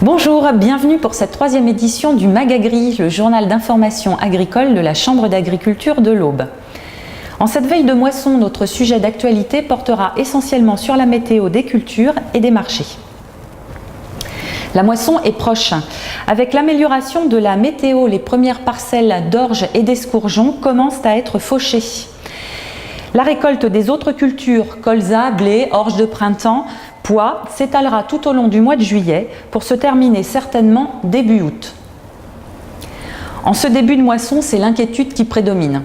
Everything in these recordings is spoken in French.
Bonjour, bienvenue pour cette troisième édition du Magagri, le journal d'information agricole de la Chambre d'agriculture de l'Aube. En cette veille de moisson, notre sujet d'actualité portera essentiellement sur la météo des cultures et des marchés. La moisson est proche. Avec l'amélioration de la météo, les premières parcelles d'orge et d'escourgeon commencent à être fauchées. La récolte des autres cultures, colza, blé, orge de printemps, pois, s'étalera tout au long du mois de juillet pour se terminer certainement début août. En ce début de moisson, c'est l'inquiétude qui prédomine.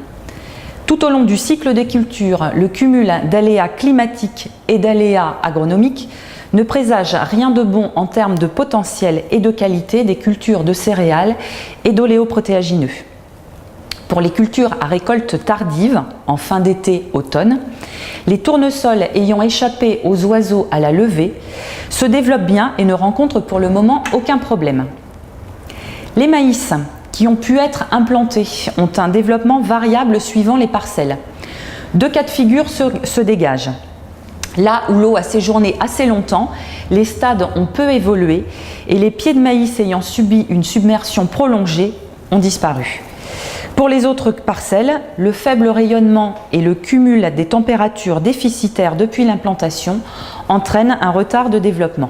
Tout au long du cycle des cultures, le cumul d'aléas climatiques et d'aléas agronomiques ne présage rien de bon en termes de potentiel et de qualité des cultures de céréales et d'oléoprotéagineux. Pour les cultures à récolte tardive, en fin d'été-automne, les tournesols ayant échappé aux oiseaux à la levée se développent bien et ne rencontrent pour le moment aucun problème. Les maïs qui ont pu être implantés ont un développement variable suivant les parcelles. Deux cas de figure se dégagent. Là où l'eau a séjourné assez longtemps, les stades ont peu évolué et les pieds de maïs ayant subi une submersion prolongée ont disparu. Pour les autres parcelles, le faible rayonnement et le cumul des températures déficitaires depuis l'implantation entraînent un retard de développement.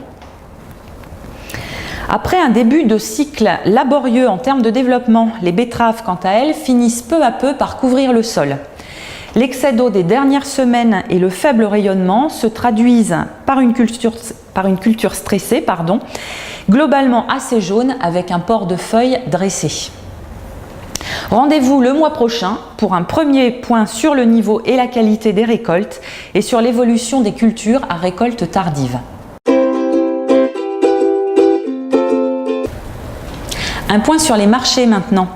Après un début de cycle laborieux en termes de développement, les betteraves, quant à elles, finissent peu à peu par couvrir le sol. L'excès d'eau des dernières semaines et le faible rayonnement se traduisent par une culture stressée, globalement assez jaune avec un port de feuilles dressé. Rendez-vous le mois prochain pour un premier point sur le niveau et la qualité des récoltes et sur l'évolution des cultures à récolte tardive. Un point sur les marchés maintenant.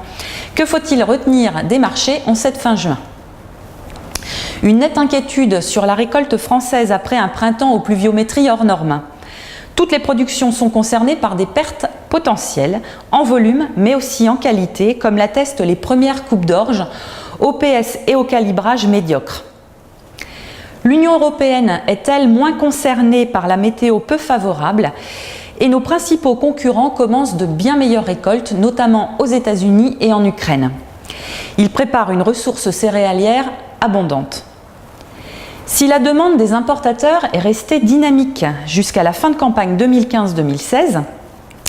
Que faut-il retenir des marchés en cette fin juin ? Une nette inquiétude sur la récolte française après un printemps aux pluviométries hors normes. Toutes les productions sont concernées par des pertes potentielles, en volume mais aussi en qualité, comme l'attestent les premières coupes d'orge, au PS et au calibrage médiocre. L'Union européenne est-elle moins concernée par la météo peu favorable et nos principaux concurrents commencent de bien meilleures récoltes, notamment aux États-Unis et en Ukraine. Ils préparent une ressource céréalière abondante. Si la demande des importateurs est restée dynamique jusqu'à la fin de campagne 2015-2016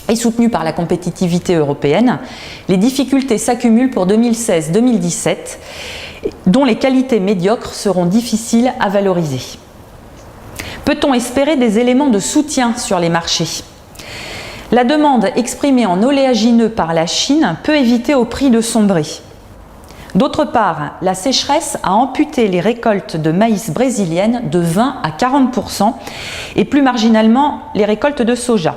et soutenue par la compétitivité européenne, les difficultés s'accumulent pour 2016-2017, dont les qualités médiocres seront difficiles à valoriser. Peut-on espérer des éléments de soutien sur les marchés ? La demande exprimée en oléagineux par la Chine peut éviter au prix de sombrer. D'autre part, la sécheresse a amputé les récoltes de maïs brésiliennes de 20 à 40% et plus marginalement les récoltes de soja.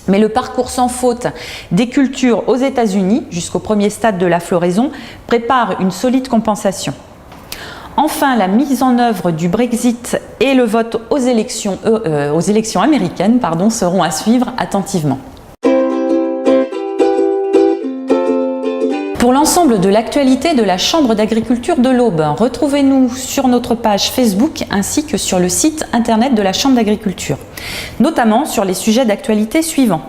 Mais le parcours sans faute des cultures aux États-Unis, jusqu'au premier stade de la floraison, prépare une solide compensation. Enfin, la mise en œuvre du Brexit et le vote aux élections américaines seront à suivre attentivement. Pour l'ensemble de l'actualité de la Chambre d'agriculture de l'Aube, retrouvez-nous sur notre page Facebook ainsi que sur le site internet de la Chambre d'agriculture, notamment sur les sujets d'actualité suivants.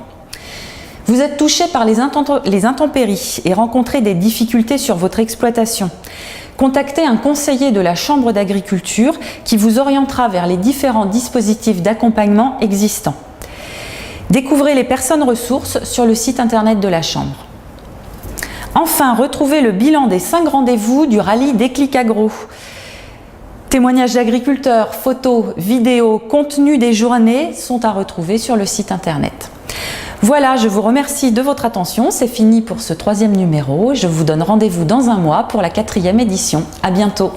Vous êtes touché par les intempéries et rencontrez des difficultés sur votre exploitation. Contactez un conseiller de la Chambre d'agriculture qui vous orientera vers les différents dispositifs d'accompagnement existants. Découvrez les personnes ressources sur le site internet de la Chambre. Enfin, retrouvez le bilan des 5 rendez-vous du rallye Déclic Agro. Témoignages d'agriculteurs, photos, vidéos, contenus des journées sont à retrouver sur le site internet. Voilà, je vous remercie de votre attention. C'est fini pour ce 3e numéro. Je vous donne rendez-vous dans un mois pour la 4e édition. À bientôt.